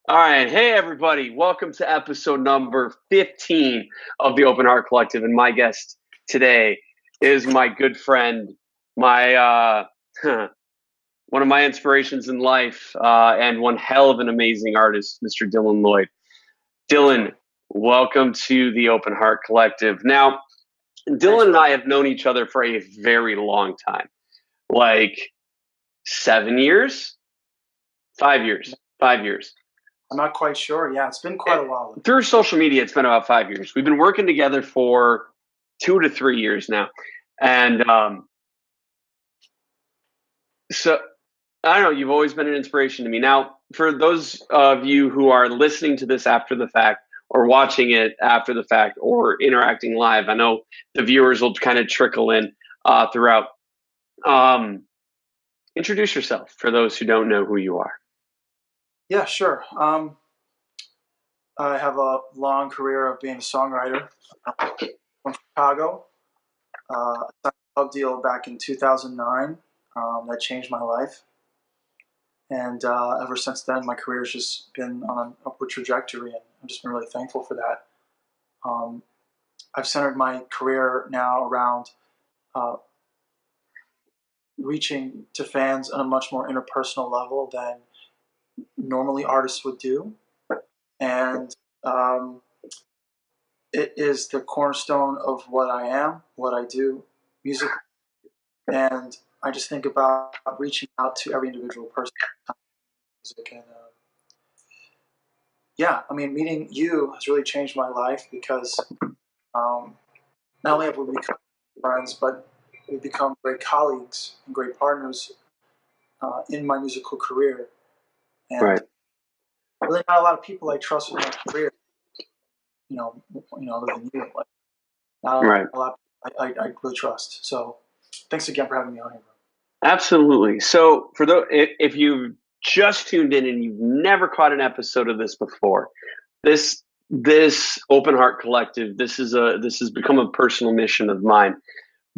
All right. Hey, everybody. Welcome to episode number 15 of the Open Heart Collective. And my guest today is my good friend, my one of my inspirations in life, and one hell of an amazing artist, Mr. Lloyd. Dylan, welcome to the Open Heart Collective. Now, Thanks, Dylan and bro. I have known each other for a very long time, like 7 years, 5 years, 5 years. I'm not quite sure. Yeah, it's been quite a while. Through social media, it's been about 5 years. We've been working together for 2 to 3 years now. And so I don't know, you've always been an inspiration to me. Now, for those of you who are listening to this after the fact or watching it after the fact or interacting live, I know the viewers will kind of trickle in throughout. Introduce yourself for those who don't know who you are. Yeah, sure. I have a long career of being a songwriter from Chicago. I signed a club deal back in 2009 that changed my life. And ever since then, my career has just been on an upward trajectory, and I've just been really thankful for that. I've centered my career now around uh, reaching to fans on a much more interpersonal level than normally artists would do. And it is the cornerstone of what I am, what I do, music, and I just think about reaching out to every individual person. Music and yeah, I mean, meeting you has really changed my life because not only have we become friends, but we've become great colleagues and great partners in my musical career. And Right. really, not a lot of people I trust with my career. Other than you, like not Right. a lot I really trust. So, thanks again for having me on here, bro. Absolutely. So, for those, if you've just tuned in and you've never caught an episode of this before, this Open Heart Collective, this has become a personal mission of mine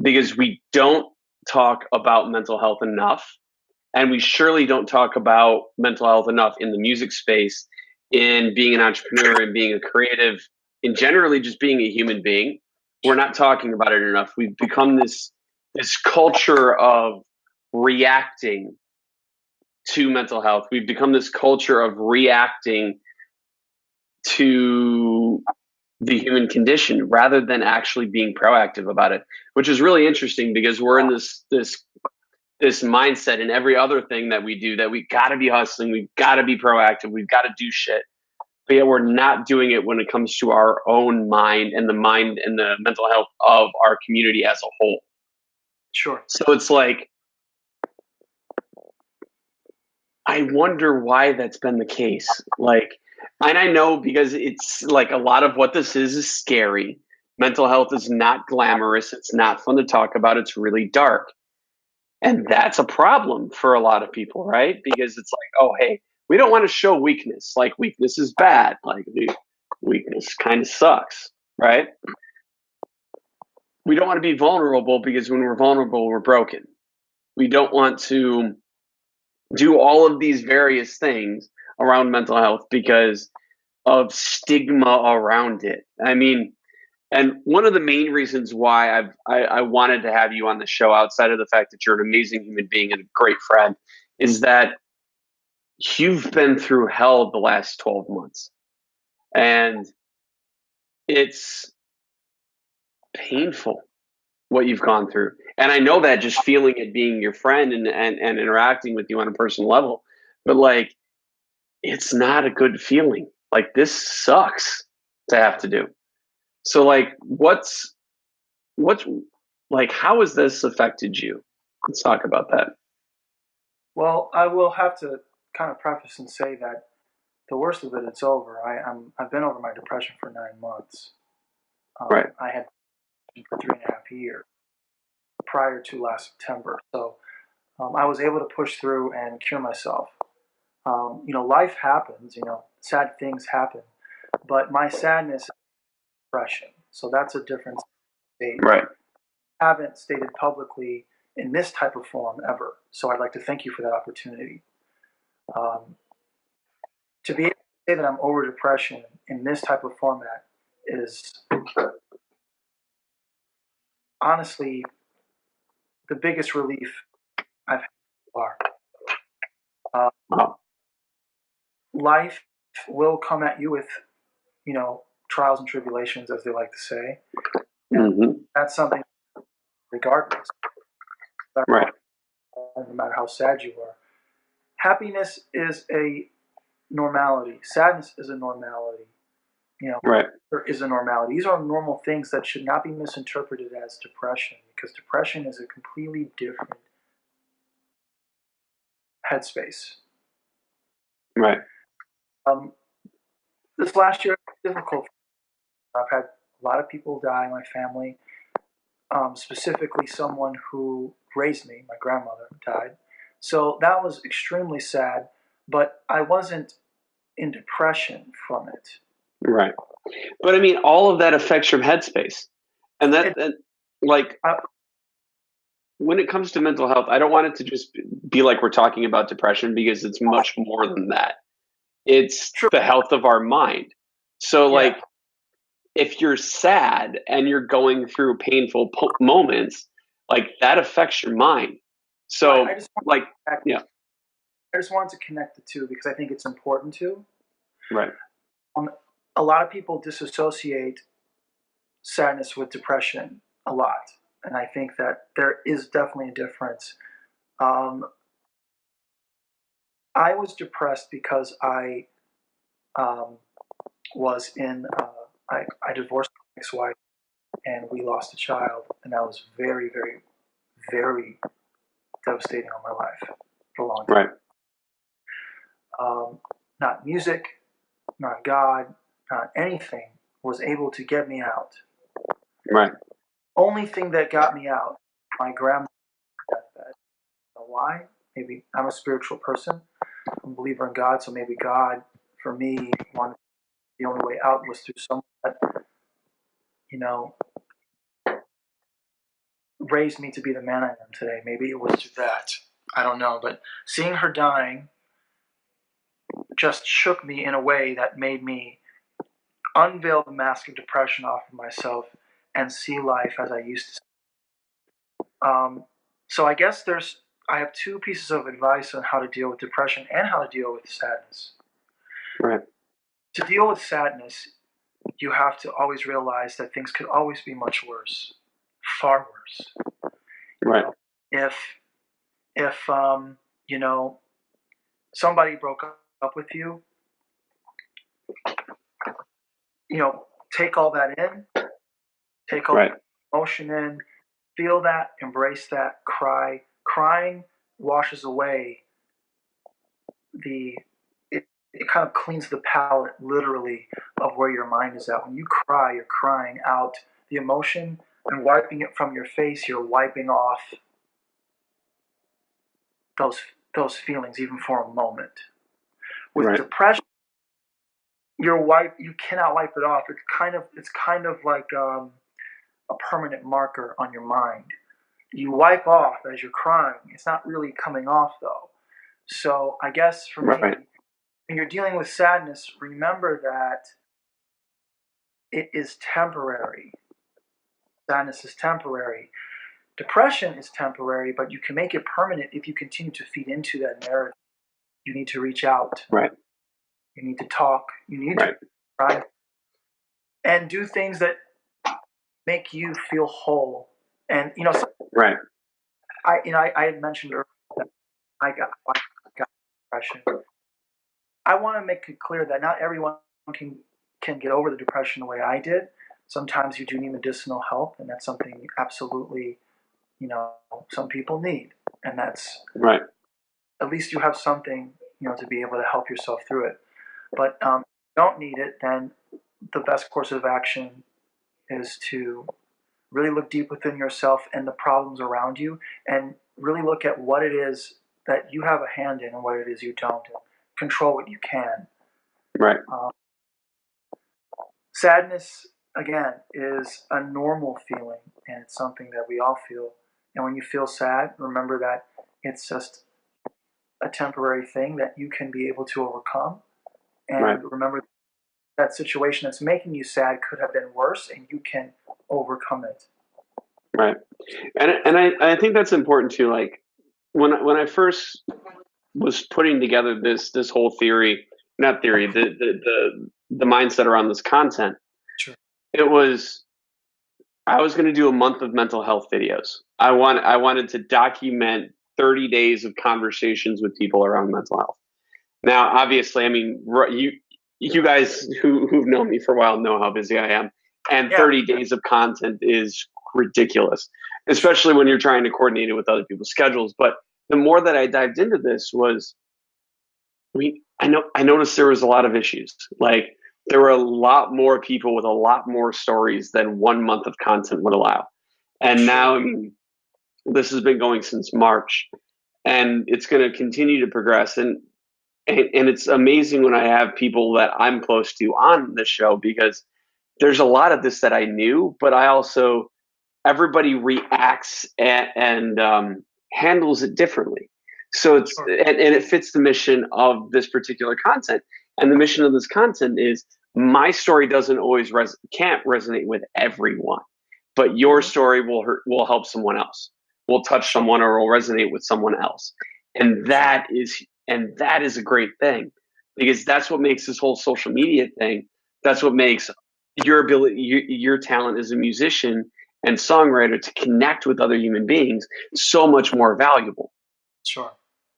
because we don't talk about mental health enough, and we surely don't talk about mental health enough in the music space, in being an entrepreneur and being a creative, in generally just being a human being. We're not talking about it enough. We've become this culture of reacting to mental health. We've become this culture of reacting to the human condition rather than actually being proactive about it, which is really interesting because we're in this mindset in every other thing that we do that we got to be hustling, we've got to be proactive, we've got to do shit. But yet we're not doing it when it comes to our own mind and the mental health of our community as a whole. Sure. So it's like, I wonder why that's been the case. Like, and I know because it's like a lot of what this is scary. Mental health is not glamorous. It's not fun to talk about. It's really dark. And that's a problem for a lot of people, right? Because it's like, oh, hey, we don't want to show weakness. Like, weakness is bad. Like, weakness kind of sucks, right? We don't want to be vulnerable because when we're vulnerable, we're broken. We don't want to do all of these various things around mental health because of stigma around it. I mean, and one of the main reasons why I wanted to have you on the show, outside of the fact that you're an amazing human being and a great friend, is that you've been through hell the last 12 months. And it's painful what you've gone through. And I know that just feeling it, being your friend and interacting with you on a personal level. But like, it's not a good feeling. Like, this sucks to have to do. So like, what's like, how has this affected you? Let's talk about that. Well, I will have to kind of preface and say that the worst of it's over. I've been over my depression for 9 months. Right. I had for 3.5 years prior to last September. So I was able to push through and cure myself. Life happens. Sad things happen, but my sadness is depression. So that's a different state. Right. I haven't stated publicly in this type of form ever. So I'd like to thank you for that opportunity. Um, to be able say that I'm over depression in this type of format is honestly the biggest relief I've had so far. Wow. Life will come at you with, trials and tribulations, as they like to say. And that's something, regardless, Right. no matter how sad you are. Happiness is a normality. Sadness is a normality. Right. There is a normality. These are normal things that should not be misinterpreted as depression, because depression is a completely different headspace. Right. This last year was difficult. I've had a lot of people die in my family. Specifically, someone who raised me, my grandmother, died. So that was extremely sad, but I wasn't in depression from it. Right. But I mean, all of that affects your headspace. And like, when it comes to mental health, I don't want it to just be like we're talking about depression, because it's much more than that. It's True. the health of our mind. So, Yeah. like, if you're sad and you're going through painful moments, like, that affects your mind. So, Right. yeah. I just wanted to connect the two because I think it's important to. Right. A lot of people disassociate sadness with depression a lot, and I think that there is definitely a difference. I was depressed because I was in. I divorced my ex-wife, and we lost a child, and that was very, very, very devastating on my life for a long time. Right. Not music, not God, not anything was able to get me out. Right. Only thing that got me out, my grandma's deathbed. Why? Maybe I'm a spiritual person. I'm a believer in God, so maybe God, for me, wanted the only way out was through someone that, raised me to be the man I am today. Maybe it was through that. I don't know. But seeing her dying just shook me in a way that made me unveil the mask of depression off of myself and see life as I used to. So I guess I have two pieces of advice on how to deal with depression and how to deal with sadness. Right. To deal with sadness, you have to always realize that things could always be much worse, far worse. Right. If somebody broke up with you, take all that in, take all Right. the emotion in, feel that, embrace that, cry. Crying washes away it kind of cleans the palate, literally, of where your mind is at. When you cry, you're crying out the emotion and wiping it from your face. You're wiping off those feelings, even for a moment. With depression, you cannot wipe it off. It's kind of like a permanent marker on your mind. You wipe off as you're crying. It's not really coming off though. So I guess for me, when you're dealing with sadness, remember that it is temporary. Sadness is temporary. Depression is temporary, but you can make it permanent if you continue to feed into that narrative. You need to reach out. Right. You need to talk. You need to cry. And do things that make you feel whole. And Right. I had mentioned earlier that I got depression. I want to make it clear that not everyone can get over the depression the way I did. Sometimes you do need medicinal help, and that's something absolutely, some people need. And that's at least you have something, to be able to help yourself through it. But if you don't need it, then the best course of action is to really look deep within yourself and the problems around you, and really look at what it is that you have a hand in and what it is you don't. Control what you can. Right. Sadness, again, is a normal feeling, and it's something that we all feel. And when you feel sad, remember that it's just a temporary thing that you can be able to overcome. and remember that situation that's making you sad could have been worse, and you can overcome it. Right. And I think that's important too. Like when I first was putting together this whole theory, not theory, the mindset around this content, Sure. it was I was going to do a month of mental health videos. I wanted to document 30 days of conversations with people around mental health. Now, obviously, I mean, you guys who've known me for a while know how busy I am, and Yeah. 30 days of content is ridiculous, especially when you're trying to coordinate it with other people's schedules. But the more that I dived into this I noticed there was a lot of issues. Like there were a lot more people with a lot more stories than 1 month of content would allow. And now, I mean, this has been going since March, and it's going to continue to progress. And it's amazing when I have people that I'm close to on the show, because there's a lot of this that I knew, but I also everybody reacts and handles it differently. So it's Sure. and it fits the mission of this particular content. And the mission of this content is my story doesn't always can't resonate with everyone, but your story will help someone else, will touch someone, or will resonate with someone else. And that is a great thing, because that's what makes this whole social media thing. That's what makes your ability, your talent as a musician and songwriter to connect with other human beings so much more valuable. Sure.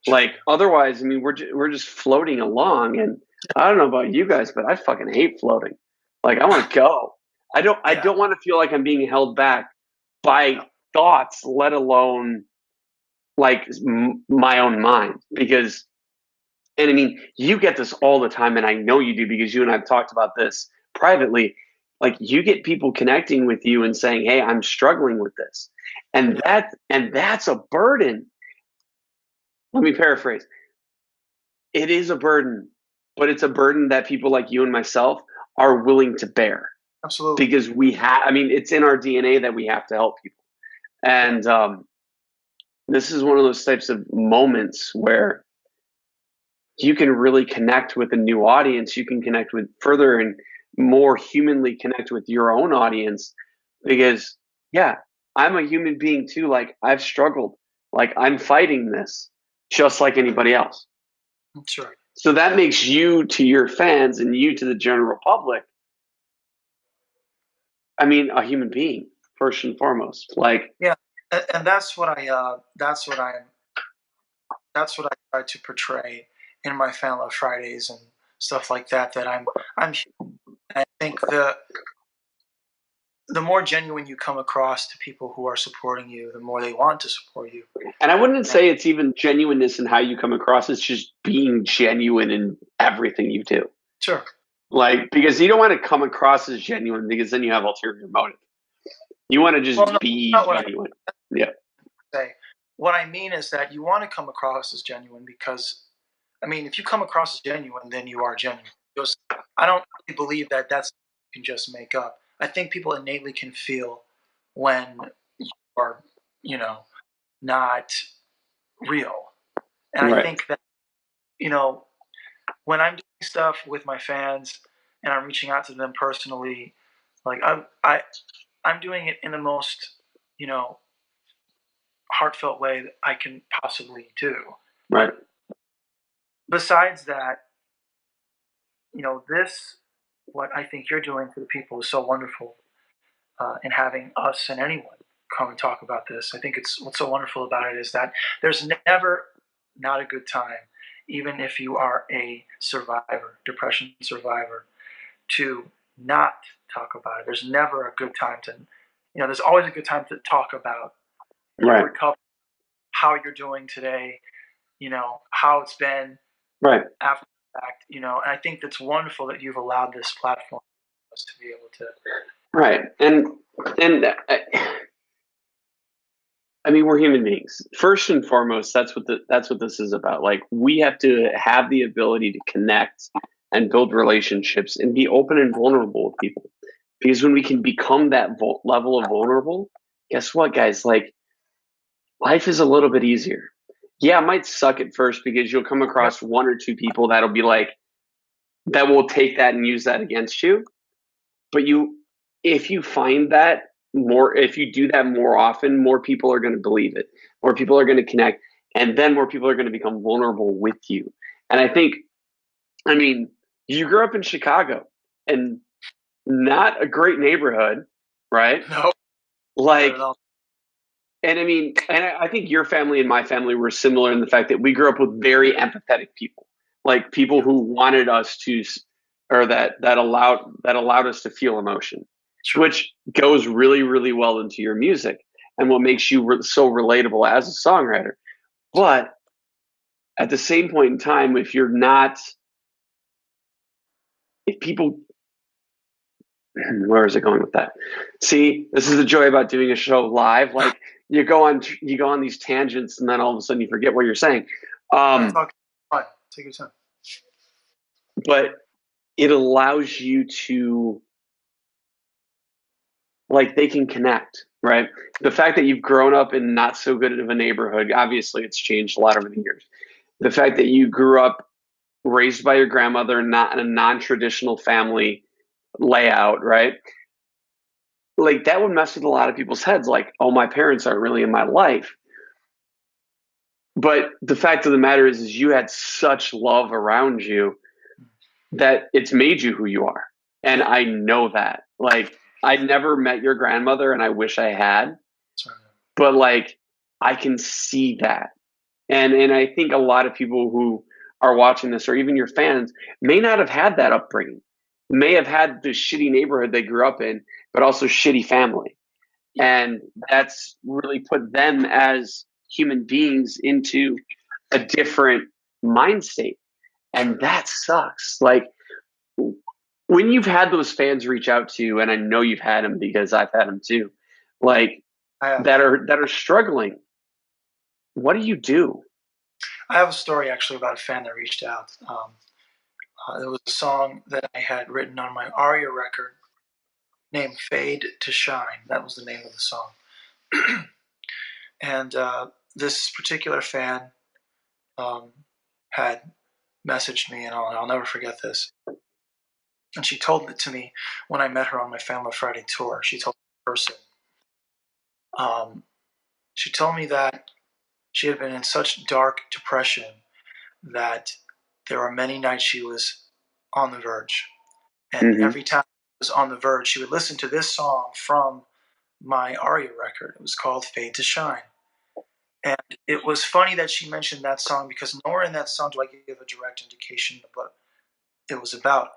Like otherwise, I mean, we're just floating along, and I don't know about you guys, but I fucking hate floating. Like I want to go. I don't want to feel like I'm being held back by thoughts, let alone like my own mind. Because, and I mean, you get this all the time, and I know you do because you and I've talked about this privately. Like you get people connecting with you and saying, "Hey, I'm struggling with this," and that's a burden. Let me paraphrase. It is a burden, but it's a burden that people like you and myself are willing to bear. Absolutely. Because I mean, it's in our DNA that we have to help people. And this is one of those types of moments where you can really connect with a new audience. You can connect with further and more humanly connect with your own audience, because, yeah, I'm a human being too. Like I've struggled, like I'm fighting this just like anybody else. Sure. So that makes you to your fans and you to the general public, I mean, a human being first and foremost. Like, yeah, and that's what I try to portray in my Fan Love Fridays and stuff like that. That I'm I think the more genuine you come across to people who are supporting you, the more they want to support you. and I wouldn't say it's even genuineness in how you come across. It's just being genuine in everything you do. Sure. Like, because you don't want to come across as genuine, because then you have ulterior motive. You want to just be genuine. Yeah. Say. What I mean is that you want to come across as genuine because, I mean, if you come across as genuine, then you are genuine. Just, I don't really believe that that's you can just make up. I think people innately can feel when you are, not real. And I think that, when I'm doing stuff with my fans and I'm reaching out to them personally, like I'm doing it in the most, heartfelt way that I can possibly do. Right. Besides that, what I think you're doing for the people is so wonderful, and having us and anyone come and talk about this. I think what's so wonderful about it is that there's never not a good time, even if you are a survivor, depression survivor, to not talk about it. There's never a good time to, there's always a good time to talk about your recovery, how you're doing today, how it's been after the fact, and I think that's wonderful that you've allowed this platform for us to be able to. Right. And I mean, we're human beings. First and foremost, that's what this is about. Like, we have to have the ability to connect and build relationships and be open and vulnerable with people. Because when we can become that level of vulnerable, guess what, guys? Like, life is a little bit easier. Yeah, it might suck at first because you'll come across one or two people that'll be like, that will take that and use that against you. But if you find that if you do that more often, more people are going to believe it. More people are going to connect, and then more people are going to become vulnerable with you. And I mean, you grew up in Chicago, and not a great neighborhood, right? No, not Like, at all. and I think your family and my family were similar in the fact that we grew up with very empathetic people, like people Yeah, who wanted us to, or that allowed us to feel emotion, true. which goes really, really well into your music and what makes you so relatable as a songwriter. But at the same point in time, if people, where is it going with that? See, this is the joy about doing a show live. Like you go on these tangents, and then all of a sudden you forget what you're saying. It's all fine. Take your time. But it allows you to, like, they can connect, right? The fact that you've grown up in not so good of a neighborhood, obviously it's changed a lot over the years. The fact that you grew up raised by your grandmother, not in a non-traditional family layout, right? Like that would mess with a lot of people's heads. Like, oh, my parents aren't really in my life. But the fact of the matter is you had such love around you that it's made you who you are. And Yeah. I know that. Like, I never met your grandmother, and I wish I had. Sorry. But like, I can see that. And I think a lot of people who are watching this, or even your fans, may not have had that upbringing, may have had the shitty neighborhood they grew up in, but also shitty family. And that's really put them as human beings into a different mind state. And that sucks. Like, when you've had those fans reach out to you, and I know you've had them because I've had them too, like I have. that are struggling, what do you do? I have a story actually about a fan that reached out. It was a song that I had written on my Aria record named Fade to Shine. That was the name of the song. And this particular fan um, had messaged me, and I'll never forget this. And she told it to me when I met her on my Family Friday tour. She told me in person. Um, she told me that she had been in such dark depression that there were many nights she was on the verge. And Mm-hmm. every time she was on the verge, she would listen to this song from my Aria record. It was called Fade to Shine. And it was funny that she mentioned that song because nowhere in that song do I give a direct indication of what it was about.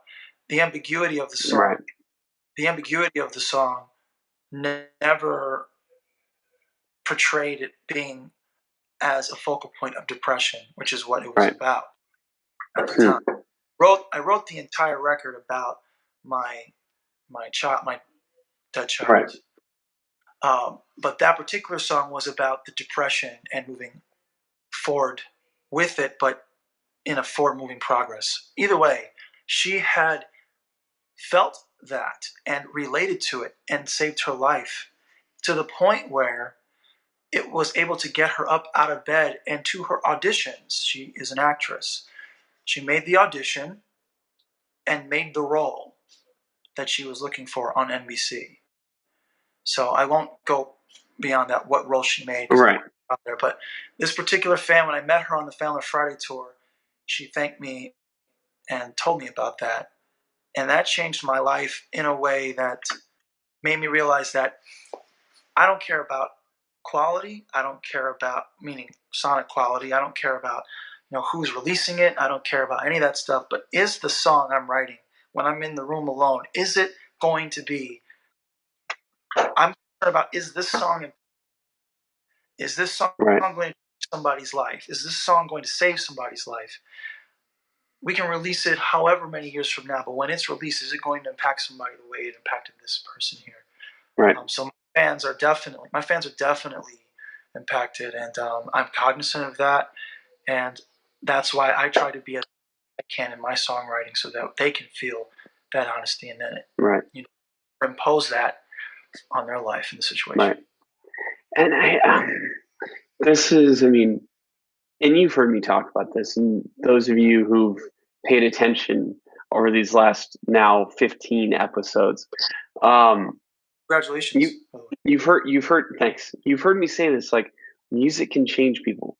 The ambiguity of the Right. song, the ambiguity of the song never portrayed it being as a focal point of depression, which is what it was Right. about at the Hmm. time. I wrote the entire record about my my dead Right. child. But that particular song was about the depression and moving forward with it, but in a forward moving progress. Either way, she had felt that and related to it and saved her life to the point where it was able to get her up out of bed and to her auditions. She is an actress. She made the audition and made the role that she was looking for on NBC. So I won't go beyond that, what role she made, because Right. out there. But this particular fan, when I met her on the Family Friday tour, she thanked me and told me about that. And that changed my life in a way that made me realize that I don't care about quality. I don't care about, meaning sonic quality. I don't care about who's releasing it. I don't care about any of that stuff. But is the song I'm writing when I'm in the room alone, is it going to be? I'm concerned about, is this song Right. going to change somebody's life? Is this song going to save somebody's life? We can release it however many years from now, but when it's released, is it going to impact somebody the way it impacted this person here? Right. So my fans are definitely impacted, and I'm cognizant of that, and that's why I try to be as I can in my songwriting so that they can feel that honesty, and then Right. impose that on their life in the situation. Right. And this is, I mean, and you've heard me talk about this, and those of you who've paid attention over these last now 15 episodes. Congratulations. You've heard, thanks. You've heard me say this, like, music can change people.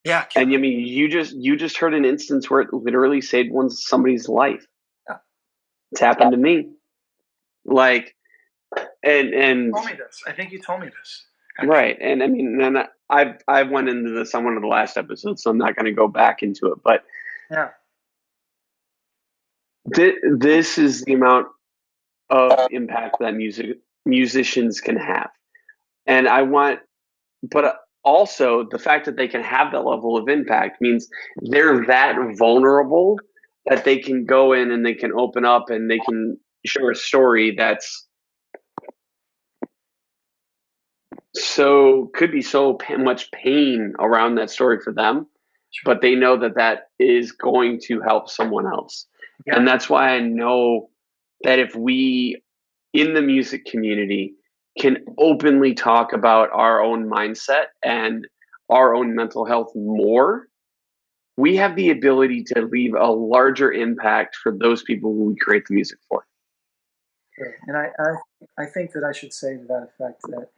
Yeah. And I mean, you just heard an instance where it literally saved somebody's life. Yeah. It's happened to me. Like, and you told me this. I think you told me this. Actually. Right. And I mean, and I went into this on one of the last episodes, so I'm not going to go back into it. But yeah, this is the amount of impact that musicians can have, and but also the fact that they can have that level of impact means they're that vulnerable that they can go in and they can open up and they can share a story that's could be so much pain around that story for them, but they know that is going to help someone else. Yeah. And that's why I know that if we in the music community can openly talk about our own mindset and our own mental health more, we have the ability to leave a larger impact for those people who we create the music for. Sure. And I think that I should say to that effect that,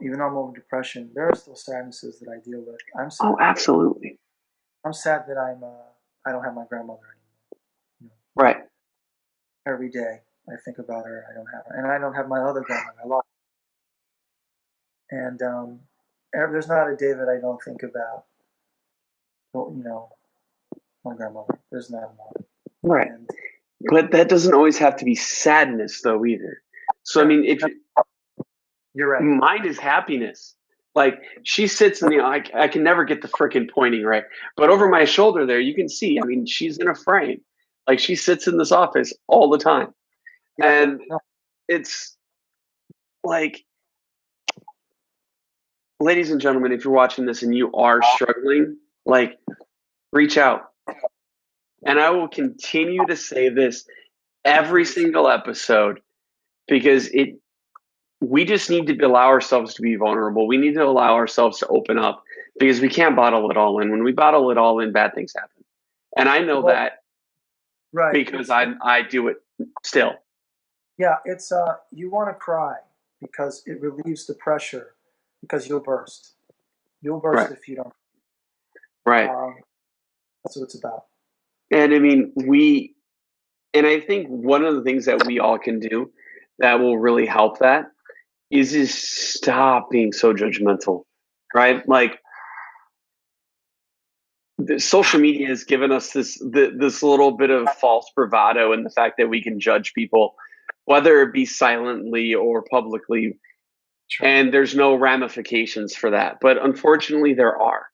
even though I'm over depression, there are still sadnesses that I deal with. I'm sad. Oh, absolutely. I'm sad that I don't have my grandmother anymore. Right. Every day I think about her. I don't have her, and I don't have my other grandmother. I lost her. And there's not a day that I don't think about, my grandmother. There's not one. Right. But that doesn't always have to be sadness, though, either. So, I mean, if you're right, mine is happiness. Like, she sits in the, I can never get the frickin' pointing right, but over my shoulder there, you can see, I mean, she's in a frame. Like, she sits in this office all the time. Yeah, and it's like, ladies and gentlemen, if you're watching this and you are struggling, like, reach out. And I will continue to say this every single episode because we just need to allow ourselves to be vulnerable. We need to allow ourselves to open up because we can't bottle it all in. When we bottle it all in, bad things happen. And I know that because I do it still. Yeah, it's you want to cry because it relieves the pressure because you'll burst. You'll burst if you don't. Right. That's what it's about. And I mean, and I think one of the things that we all can do that will really help that is stop being so judgmental, right? Like, social media has given us this little bit of false bravado in the fact that we can judge people, whether it be silently or publicly, and there's no ramifications for that. But unfortunately, there are.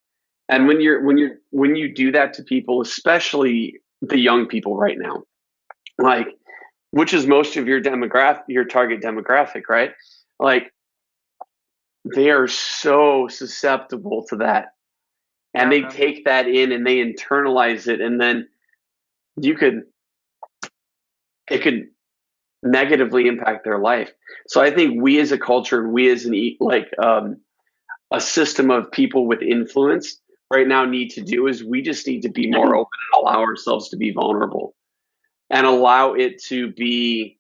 And when you do that to people, especially the young people right now, like, which is most of your target demographic, right? Like, they are so susceptible to that. And they take that in and they internalize it, and then it could negatively impact their life. So I think we as a culture, we as a system of people with influence right now need to do is we just need to be more open and allow ourselves to be vulnerable and allow it to be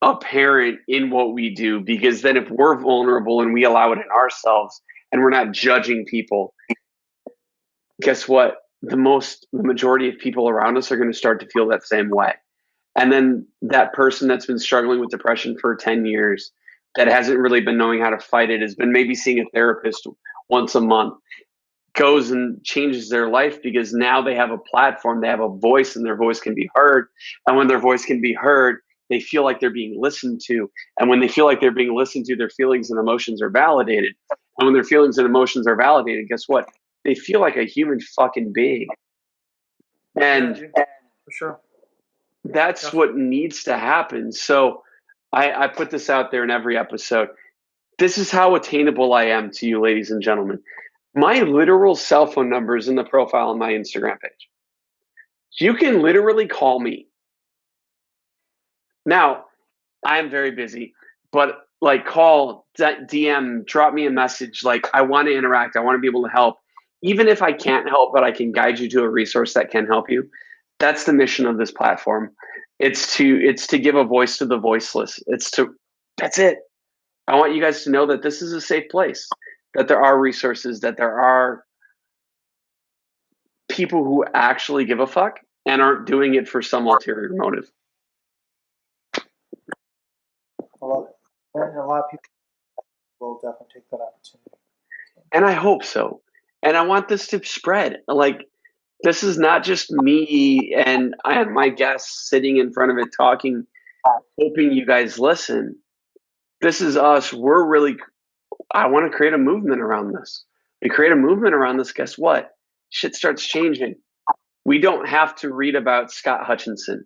apparent in what we do. Because then if we're vulnerable and we allow it in ourselves and we're not judging people, guess what? The majority of people around us are going to start to feel that same way. And then that person that's been struggling with depression for 10 years, that hasn't really been knowing how to fight it, has been maybe seeing a therapist once a month, goes and changes their life because now they have a platform, they have a voice, and their voice can be heard. And when their voice can be heard, they feel like they're being listened to. And when they feel like they're being listened to, their feelings and emotions are validated. And when their feelings and emotions are validated, guess what? They feel like a human fucking being. And for sure, that's what needs to happen. So I put this out there in every episode. This is how attainable I am to you, ladies and gentlemen. My literal cell phone number is in the profile on my Instagram page. You can literally call me. Now, I'm very busy, but like, call, DM, drop me a message. Like, I want to interact. I want to be able to help. Even if I can't help, but I can guide you to a resource that can help you. That's the mission of this platform. It's to give a voice to the voiceless. That's it. I want you guys to know that this is a safe place, that there are resources, that there are people who actually give a fuck and aren't doing it for some ulterior motive. I love it. And a lot of people will definitely take that opportunity. And I hope so. And I want this to spread. Like, this is not just me and my guests sitting in front of it talking, hoping you guys listen. This is us. I want to create a movement around this. We create a movement around this, guess what? Shit starts changing. We don't have to read about Scott Hutchinson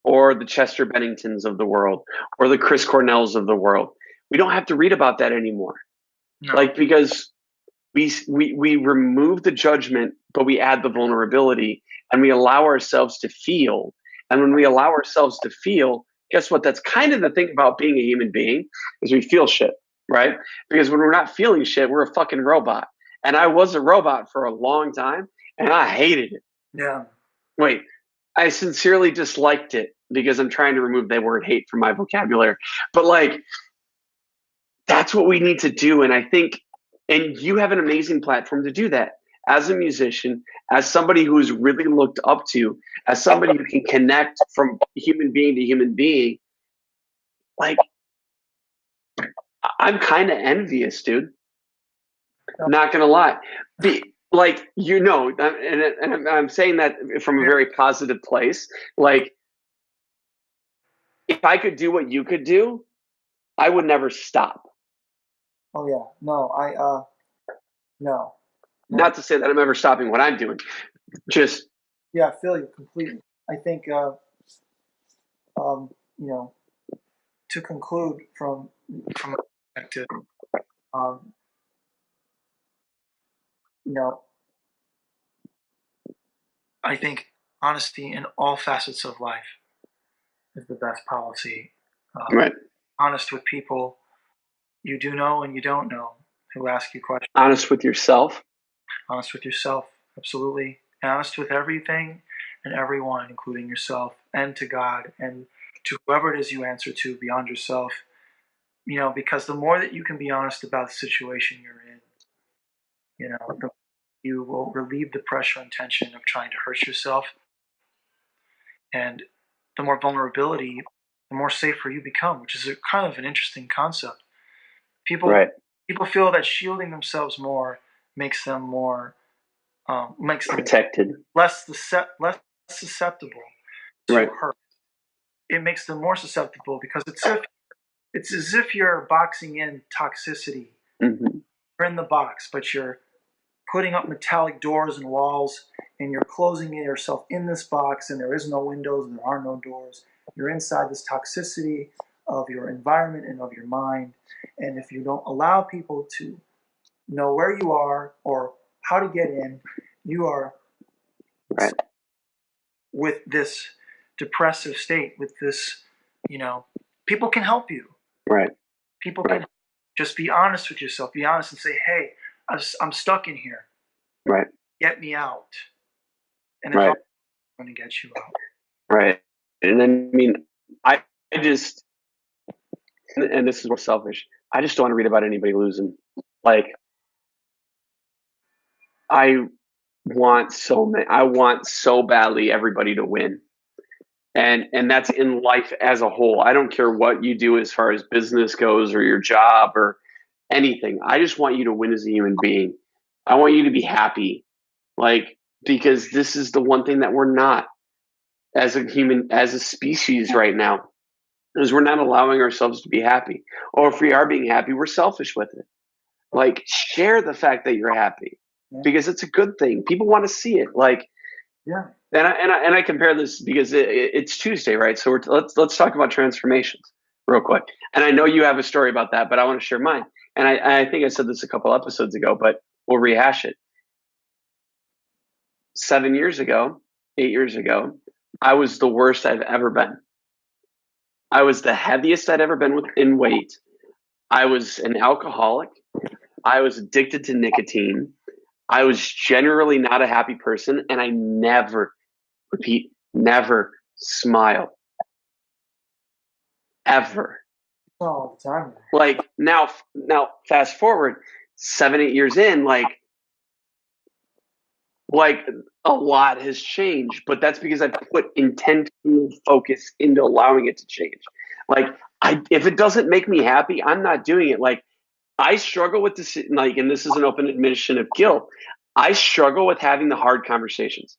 or the Chester Benningtons of the world or the Chris Cornells of the world. We don't have to read about that anymore. No. Like, because we remove the judgment, but we add the vulnerability, and we allow ourselves to feel. And when we allow ourselves to feel, guess what? That's kind of the thing about being a human being, is we feel shit, right? Because when we're not feeling shit, we're a fucking robot. And I was a robot for a long time, and I hated it. Yeah. Wait, I sincerely disliked it because I'm trying to remove the word hate from my vocabulary. But like, that's what we need to do. And I think, and you have an amazing platform to do that as a musician, as somebody who is really looked up to, as somebody who can connect from human being to human being. Like, I'm kind of envious, dude. Not gonna lie. Like, and I'm saying that from a very positive place. Like, if I could do what you could do, I would never stop. Oh yeah. No. Not to say that I'm ever stopping what I'm doing. Just Yeah, I feel you completely. I think you know, to conclude from my perspective, um, you know, I think honesty in all facets of life is the best policy. right. Honest with people you do know and you don't know who ask you questions. Honest with yourself. Honest with yourself, absolutely. And honest with everything and everyone, including yourself, and to God, and to whoever it is you answer to beyond yourself. Because the more that you can be honest about the situation you're in, you will relieve the pressure and tension of trying to hurt yourself. And the more vulnerability, the more safer you become, which is kind of an interesting concept. People feel that shielding themselves more makes them Protected. less susceptible to hurt. It makes them more susceptible because it's as if you're boxing in toxicity. Mm-hmm. You're in the box, but you're putting up metallic doors and walls, and you're closing yourself in this box, and there is no windows and there are no doors. You're inside this toxicity of your environment and of your mind. And if you don't allow people to know where you are or how to get in, you are with this depressive state, with this, people can help you. Right. People can just be honest with yourself. Be honest and say, hey, I'm stuck in here. Right. Get me out. And then I'm going to get you out. Right. And then, I mean, I just, and this is more selfish, I just don't want to read about anybody losing. Like, I want so badly everybody to win. And that's in life as a whole. I don't care what you do as far as business goes or your job or anything. I just want you to win as a human being. I want you to be happy. Like, because this is the one thing that we're not as a species right now, is we're not allowing ourselves to be happy. Or if we are being happy, we're selfish with it. Like, share the fact that you're happy because it's a good thing. People want to see it. Like, yeah. And I compare this because it's Tuesday, right? So let's talk about transformations real quick. And I know you have a story about that, but I want to share mine. And I think I said this a couple episodes ago, but we'll rehash it. 7 years ago, 8 years ago, I was the worst I've ever been. I was the heaviest I'd ever been in weight. I was an alcoholic. I was addicted to nicotine. I was generally not a happy person, and I never, repeat, never smile. Ever. All the time. Like now fast forward 7-8 years in, like a lot has changed, but that's because I put intentional focus into allowing it to change. Like if it doesn't make me happy, I'm not doing it. Like I struggle with this, like, and this is an open admission of guilt. I struggle with having the hard conversations.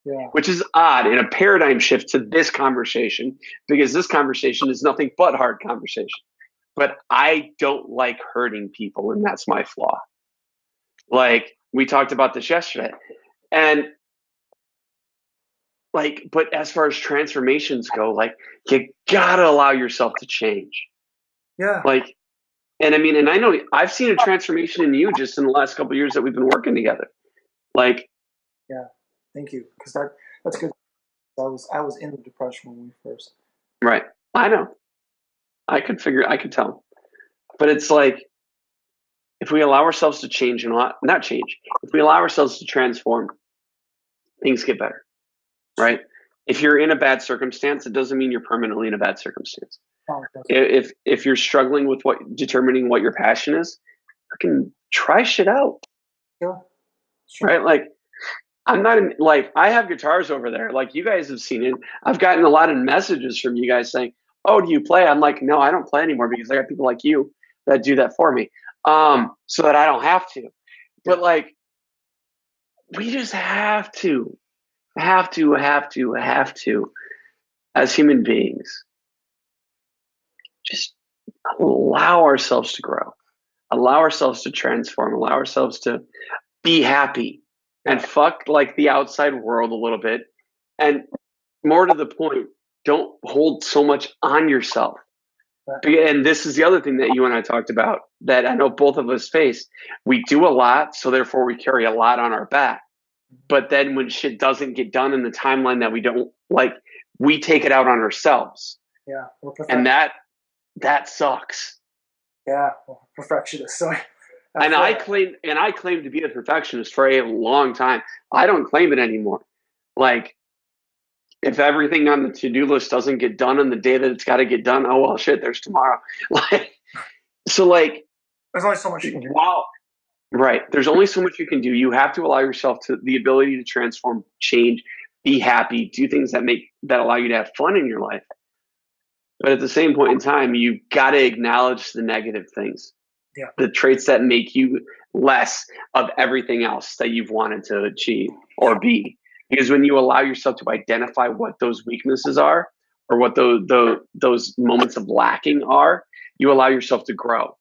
Yeah. Which is odd in a paradigm shift to this conversation, because this conversation is nothing but hard conversation. But I don't like hurting people, and that's my flaw. Like we talked about this yesterday. And like, but as far as transformations go, like you gotta allow yourself to change. Yeah. Like, and I mean, and I know I've seen a transformation in you just in the last couple of years that we've been working together. Like, yeah, thank you, because that's good. I was in the depression when we first. right? I know. I could tell, but it's like if we allow ourselves to change and not change, if we allow ourselves to transform, things get better, right? If you're in a bad circumstance, it doesn't mean you're permanently in a bad circumstance. Oh, If you're struggling with determining what your passion is, fucking try shit out. sure. Right? Like I'm not in, like I have guitars over there. Like you guys have seen it. I've gotten a lot of messages from you guys saying, "Oh, do you play?" I'm like, "No, I don't play anymore because I got people like you that do that for me, so that I don't have to." But like, we just have to, as human beings, just allow ourselves to grow, allow ourselves to transform, allow ourselves to be happy and fuck like the outside world a little bit. And more to the point, don't hold so much on yourself. And this is the other thing that you and I talked about that I know both of us face. We do a lot, so therefore we carry a lot on our back. But then when shit doesn't get done in the timeline that we don't like, we take it out on ourselves. Yeah, and that sucks. Yeah, well, perfectionist. So, I claim to be a perfectionist for a long time. I don't claim it anymore. Like, if everything on the to-do list doesn't get done on the day that it's got to get done, oh well, shit, there's tomorrow. Like, so like, there's only so much you can do. Wow. Right. There's only so much you can do. You have to allow yourself to the ability to transform, change, be happy, do things that allow you to have fun in your life. But at the same point in time, you've got to acknowledge the negative things. Yeah. The traits that make you less of everything else that you've wanted to achieve or be. Because when you allow yourself to identify what those weaknesses are or what those moments of lacking are, you allow yourself to grow.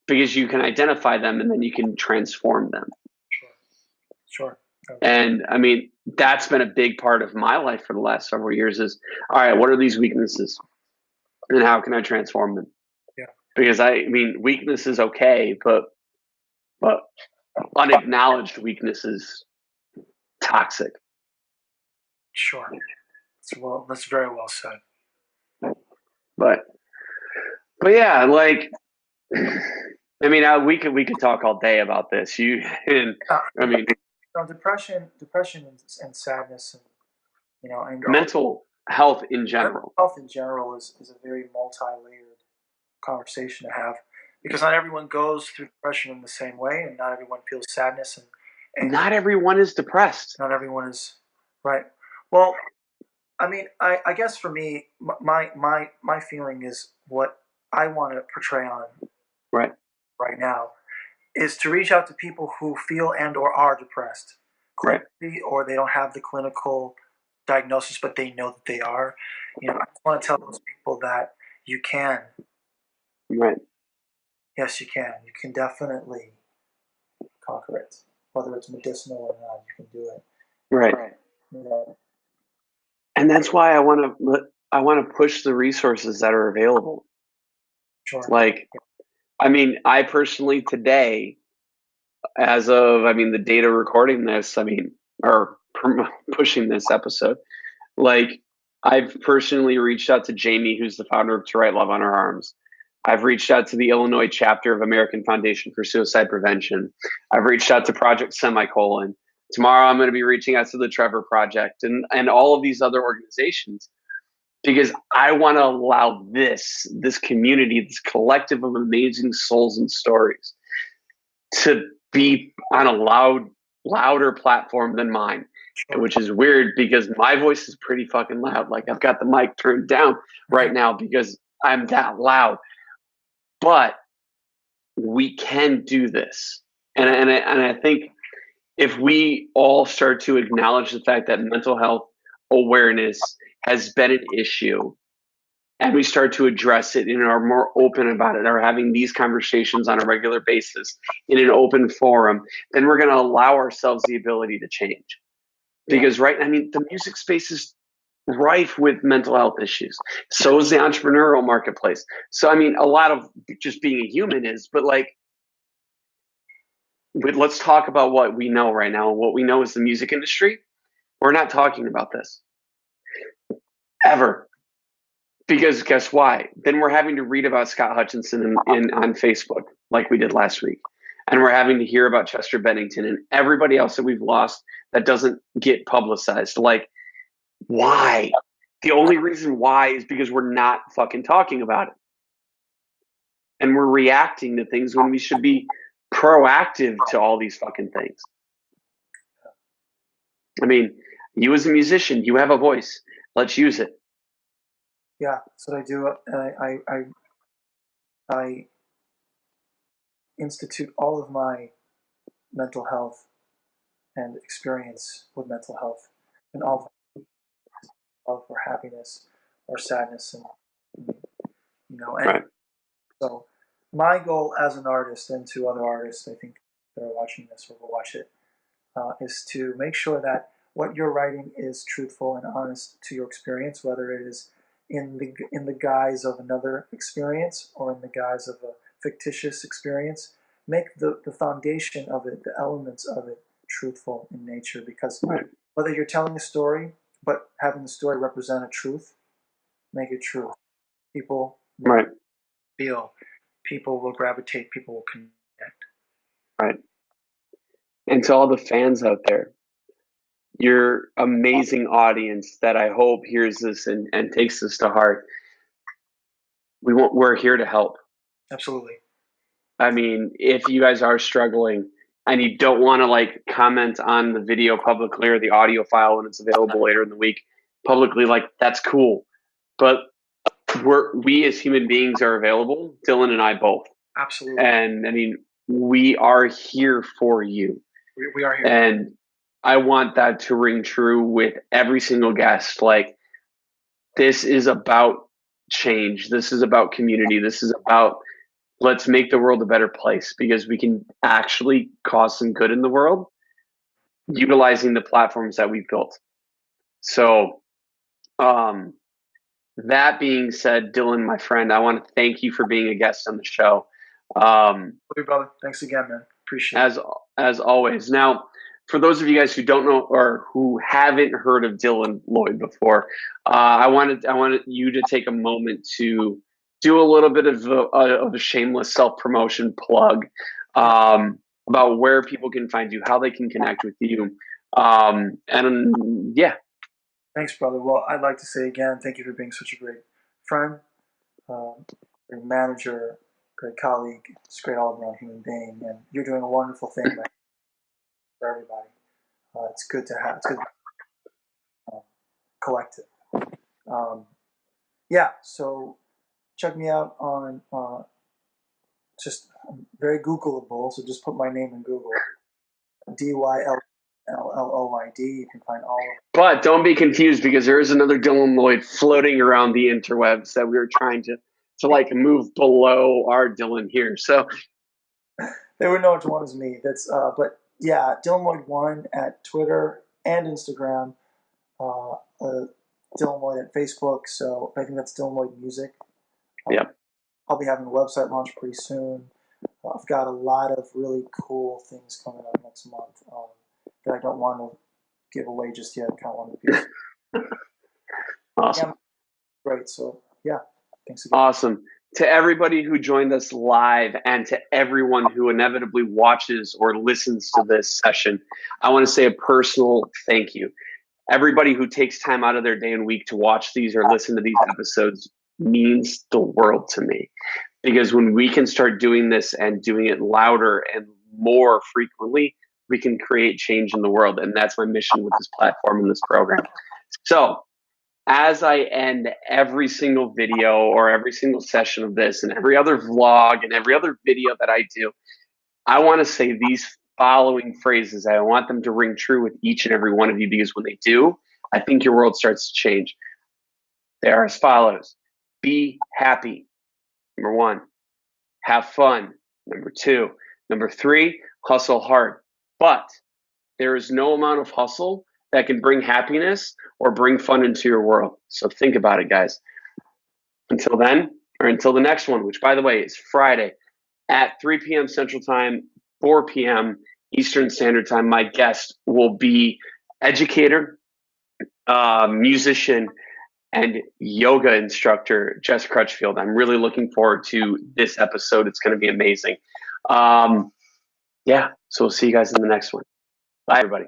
Because you can identify them and then you can transform them. Sure. And I mean, that's been a big part of my life for the last several years is, all right, what are these weaknesses? And how can I transform them? Yeah. Because I mean, weakness is okay, but unacknowledged weakness is toxic. Sure. That's very well said. But yeah, like, I mean, we could talk all day about this. I mean, depression and sadness, and and mental health in general. Health in general is a very multi-layered conversation to have because not everyone goes through depression in the same way, and not everyone feels sadness, and not everyone is depressed. Not everyone is right. Well, I mean, I guess for me, my feeling is what I want to portray on right now is to reach out to people who feel and or are depressed, or they don't have the clinical diagnosis, but they know that they are. I want to tell those people that you can. Right. Yes, you can. You can definitely conquer it, whether it's medicinal or not. You can do it. Right. And that's why I want to push the resources that are available. Sure. Like, I mean, I personally today, as of, the date of recording this, or pushing this episode, like, I've personally reached out to Jamie, who's the founder of To Write Love on Our Arms. I've reached out to the Illinois chapter of American Foundation for Suicide Prevention. I've reached out to Project Semicolon. Tomorrow I'm going to be reaching out to the Trevor Project and all of these other organizations because I want to allow this community, this collective of amazing souls and stories to be on a louder platform than mine, which is weird because my voice is pretty fucking loud. Like I've got the mic turned down right now because I'm that loud. But we can do this. And I think if we all start to acknowledge the fact that mental health awareness has been an issue and we start to address it and are more open about it, are having these conversations on a regular basis in an open forum, then we're going to allow ourselves the ability to change. Because, right, I mean, the music space is rife with mental health issues. So is the entrepreneurial marketplace. So, I mean, a lot of just being a human is, but like, let's talk about what we know right now. What we know is the music industry. We're not talking about this ever. Because guess why? Then we're having to read about Scott Hutchinson on Facebook like we did last week. And we're having to hear about Chester Bennington and everybody else that we've lost that doesn't get publicized. Like, why? The only reason why is because we're not fucking talking about it. And we're reacting to things when we should be proactive to all these fucking things. I mean, you as a musician, you have a voice. Let's use it. Yeah, that's what I do. I institute all of my mental health and experience with mental health and all love or happiness or sadness and and Right. so my goal as an artist and to other artists I think that are watching this or will watch it is to make sure that what you're writing is truthful and honest to your experience, whether it is in the guise of another experience or in the guise of a fictitious experience. Make the foundation of it, the elements of it, truthful in nature. Because Right. whether you're telling a story, but having the story represent a truth, make it true. People will Right. feel, people will gravitate, people will connect. Right. And to all the fans out there, your amazing audience that I hope hears this and takes this to heart. We're here to help. Absolutely. I mean, if you guys are struggling and you don't want to like comment on the video publicly or the audio file when it's available later in the week publicly, like that's cool. But we as human beings are available, Dylan and I both. Absolutely. And I mean, we are here for you. We are here. And I want that to ring true with every single guest. Like, this is about change. This is about community. This is about let's make the world a better place because we can actually cause some good in the world utilizing the platforms that we've built. So, that being said, Dylan, my friend, I want to thank you for being a guest on the show. Hey, brother. Thanks again, man. Appreciate it. As always. Now, for those of you guys who don't know or who haven't heard of Dylan Lloyd before, I wanted you to take a moment to do a little bit of a shameless self-promotion plug about where people can find you, how they can connect with you, and yeah. Thanks, brother. Well, I'd like to say again, thank you for being such a great friend, great manager, great colleague, just great all-around human being, and you're doing a wonderful thing for everybody. It's good to have. It's good. Collective. Yeah. So check me out on just very Googleable. So just put my name in Google. DYLLOYD. You can find all of. But don't be confused because there is another Dylan Lloyd floating around the interwebs that we were trying to like move below our Dylan here. So they would know which one is me. That's but yeah, Dylan Lloyd 1 at Twitter and Instagram. Dylan Lloyd at Facebook. So I think that's Dylan Lloyd Music. Yep. I'll be having a website launch pretty soon. I've got a lot of really cool things coming up next month that I don't want to give away just yet. Kind of want to be Awesome. yeah, great. So yeah, thanks again. Awesome. To everybody who joined us live and to everyone who inevitably watches or listens to this session, I want to say a personal thank you. Everybody who takes time out of their day and week to watch these or listen to these episodes means the world to me. Because when we can start doing this and doing it louder and more frequently, we can create change in the world. And that's my mission with this platform and this program. So as I end every single video or every single session of this and every other vlog and every other video that I do, I want to say these following phrases. I want them to ring true with each and every one of you, because when they do, I think your world starts to change. They are as follows. Be happy. Number 1. Have fun. Number 2. Number 3, hustle hard. But there is no amount of hustle that can bring happiness or bring fun into your world. So think about it, guys. Until then, or until the next one, which, by the way, is Friday at 3 p.m. Central Time, 4 p.m. Eastern Standard Time. My guest will be educator, musician, and yoga instructor, Jess Crutchfield. I'm really looking forward to this episode. It's going to be amazing. So we'll see you guys in the next one. Bye, everybody.